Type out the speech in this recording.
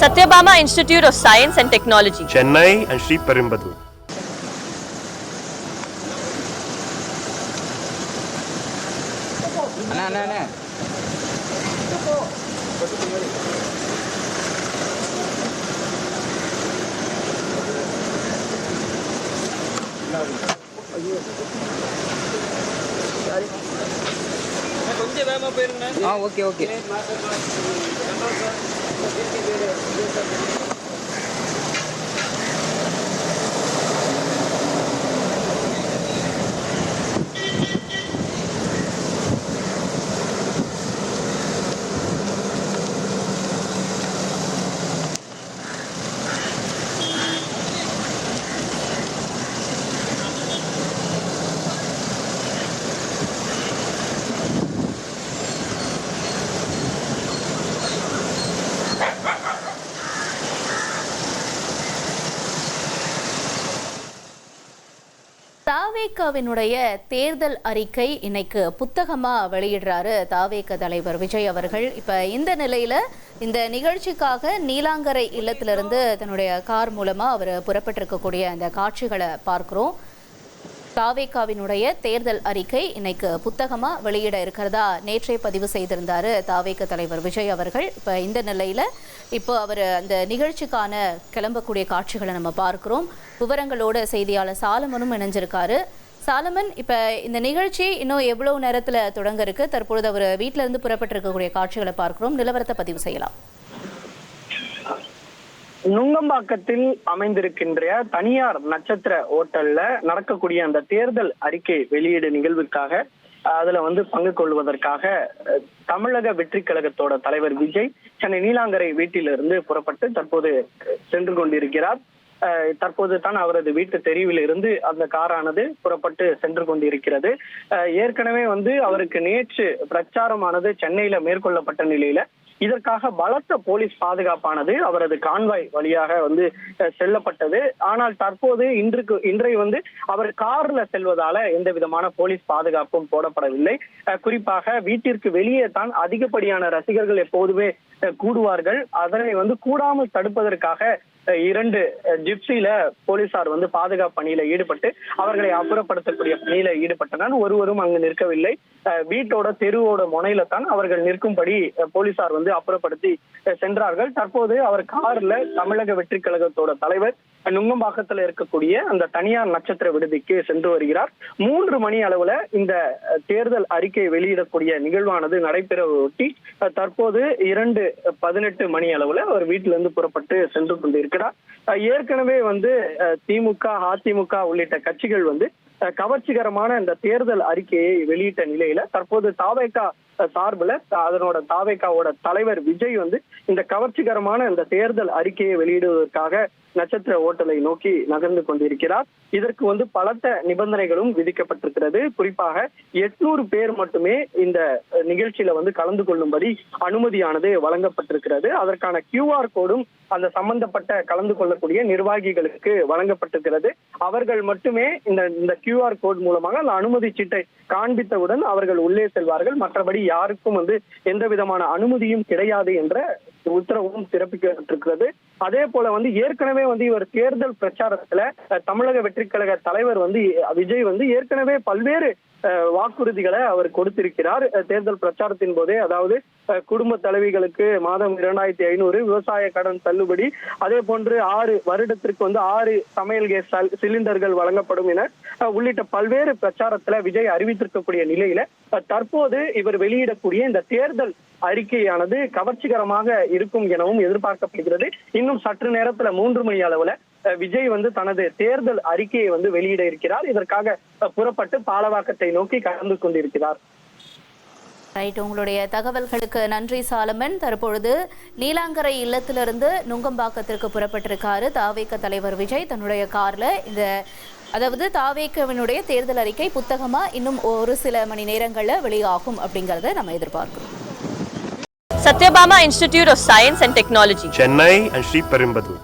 Satyabama Institute of Science and Technology, Chennai and Sri Perumbudur. Okay okay தாவேகாவினுடைய தேர்தல் அறிக்கை இன்னைக்கு புத்தகமா வெளியிடுறாரு தாவேக தலைவர் விஜய் அவர்கள். இப்ப இந்த நிலையில இந்த நிகழ்ச்சிக்காக நீலாங்கரை இல்லத்திலிருந்து தன்னுடைய கார் மூலமா அவர் புறப்பட்டிருக்கக்கூடிய அந்த காட்சிகளை பார்க்கிறோம். தாவேகாவினுடைய தேர்தல் அறிக்கை இன்னைக்கு புத்தகமா வெளியிட இருக்கிறதா நேற்றே பதிவு செய்திருந்தாரு தாவேக தலைவர் விஜய் அவர்கள். இப்ப இந்த நிலையில இப்போ அவர் அந்த நிகழ்ச்சிக்கான கிளம்பக்கூடிய காட்சிகளை நம்ம பார்க்கிறோம். விவரங்களோட செய்தியாளர் சாலமனும் இணைஞ்சிருக்காரு. சாலமன், இப்ப இந்த நிகழ்ச்சி இன்னும் எவ்வளவு நேரத்துல தொடங்க இருக்கு? தற்பொழுது அவர் வீட்டில இருந்து புறப்பட்டிருக்கக்கூடிய காட்சிகளை பார்க்கிறோம். நிலவரத்தை பதிவு செய்யலாம். நுங்கம்பாக்கத்தில் அமைந்திருக்கின்ற தனியார் நட்சத்திர ஓட்டல்ல நடக்கக்கூடிய அந்த தேர்தல் அறிக்கை வெளியீடு நிகழ்வுக்காக அதுல பங்கு கொள்வதற்காக தமிழக வெற்றி கழகத்தோட தலைவர் விஜய் சென்னை நீலாங்கரை வீட்டிலிருந்து புறப்பட்டு தற்போது சென்று கொண்டிருக்கிறார். தற்போது தான் அவரது வீட்டு தெருவில் இருந்து அந்த காரானது புறப்பட்டு சென்று கொண்டிருக்கிறது. ஏற்கனவே அவருக்கு நேற்று பிரச்சாரமானது சென்னையில மேற்கொள்ளப்பட்ட நிலையில இதற்காக பலத்த போலீஸ் பாதுகாப்பானது அவரது கான்வாய் வழியாக செல்லப்பட்டது. ஆனால் தற்போது இன்றைய அவர் கார்ல செல்வதால எந்த விதமான போலீஸ் பாதுகாப்பும் போடப்படவில்லை. குறிப்பாக வீட்டிற்கு வெளியே தான் அதிகப்படியான ரசிகர்கள் எப்போதுமே கூடுவார்கள். அதனை கூடாமல் தடுப்பதற்காக 2 ஜிப்சில போலீசார் பாதுகாப்பு பணியில ஈடுபட்டு அவர்களை அப்புறப்படுத்தக்கூடிய பணியில ஈடுபட்டனர். ஒருவரும் அங்கு நிற்கவில்லை. வீட்டோட தெருவோட முனையில தான் அவர்கள் நிற்கும்படி போலீசார் அப்புறப்படுத்தி சென்றார்கள். தற்போது அவர் கார்ல தமிழக வெற்றி கழகத்தோட தலைவர் நுங்கம்பாக்கத்துல இருக்கக்கூடிய அந்த தனியார் நட்சத்திர விடுதிக்கு சென்று வருகிறார். 3 மணி அளவுல இந்த தேர்தல் அறிக்கை வெளியிடக்கூடிய நிகழ்வானது நடைபெற ஒட்டி தற்போது 2:18 மணி அளவுல அவர் வீட்டிலிருந்து புறப்பட்டு சென்று கொண்டிருக்கிறார். ஏற்கனவே திமுக, அதிமுக உள்ளிட்ட கட்சிகள் கவர்ச்சிகரமான இந்த தேர்தல் அறிக்கையை வெளியிட்ட நிலையில தற்போது தாவேகா சார்பில் அதனோட தாவேகாவோட தலைவர் விஜய் இந்த கவர்ச்சிகரமான இந்த தேர்தல் அறிக்கையை வெளியிடுவதற்காக நட்சத்திர ஓட்டலை நோக்கி நகர்ந்து கொண்டிருக்கிறார். இதற்கு பலத்த நிபந்தனைகளும் விதிக்கப்பட்டிருக்கிறது. குறிப்பாக 800 பேர் மட்டுமே இந்த நிகழ்ச்சியில கலந்து கொள்ளும்படி அனுமதியானது வழங்கப்பட்டிருக்கிறது. அதற்கான QR கோடும் அந்த சம்பந்தப்பட்ட கலந்து கொள்ளக்கூடிய நிர்வாகிகளுக்கு வழங்கப்பட்டிருக்கிறது. அவர்கள் மட்டுமே இந்த QR கோட் மூலமாக அந்த அனுமதி சீட்டை காண்பித்தவுடன் அவர்கள் உள்ளே செல்வார்கள். மற்றபடி யாருக்கும் எந்த விதமான அனுமதியும் கிடையாது என்ற உத்தரவும் பிறப்பிக்கப்பட்டிருக்கிறது. அதே போல ஏற்கனவே இவர் தேர்தல் பிரச்சாரத்துல தமிழக வெற்றி கழக தலைவர் விஜய் ஏற்கனவே பல்வேறு வாக்குறுதிகளை அவர் கொடுத்திருக்கிறார். தேர்தல் பிரச்சாரத்தின் போதே, அதாவது குடும்ப தலைவிகளுக்கு மாதம் 2500, விவசாய கடன் தள்ளுபடி, அதே போன்று 6 வருடத்திற்கு 6 சமையல் கேஸ் சிலிண்டர்கள் வழங்கப்படும் என உள்ளிட்ட பல்வேறு பிரச்சாரத்துல விஜய் அறிவித்திருக்கக்கூடிய நிலையில தற்போது இவர் வெளியிடக்கூடிய இந்த தேர்தல் அறிக்கையானது கவர்ச்சிகரமாக இருக்கும் எனவும் எதிர்பார்க்கப்படுகிறது. இன்னும் சற்று நேரத்துல 3 மணி அளவுல விஜய் தனது தேர்தல் அறிக்கையை வெளியிட இருக்கிறார். இதற்காக புறப்பட்டு பாலவாக்கத்தை நோக்கி கடந்து கொண்டிருக்கிறார். ரைட், உங்களுடைய தகவல்களுக்கு நன்றி சாலமன். தற்பொழுது நீலாங்கரை இல்லத்திலிருந்து நுங்கம்பாக்கத்திற்கு புறப்பட்டிருக்காரு தாவேக தலைவர் விஜய் தன்னுடைய கார்ல. அதாவது தாவேகவினுடைய தேர்தல் அறிக்கை புத்தகமா இன்னும் ஒரு சில மணி நேரங்கள்ல வெளியாகும் அப்படிங்கறத நம்ம எதிர்பார்க்கிறோம். Satyabama Institute of Science and Technology, Chennai and Sri Perumbudur.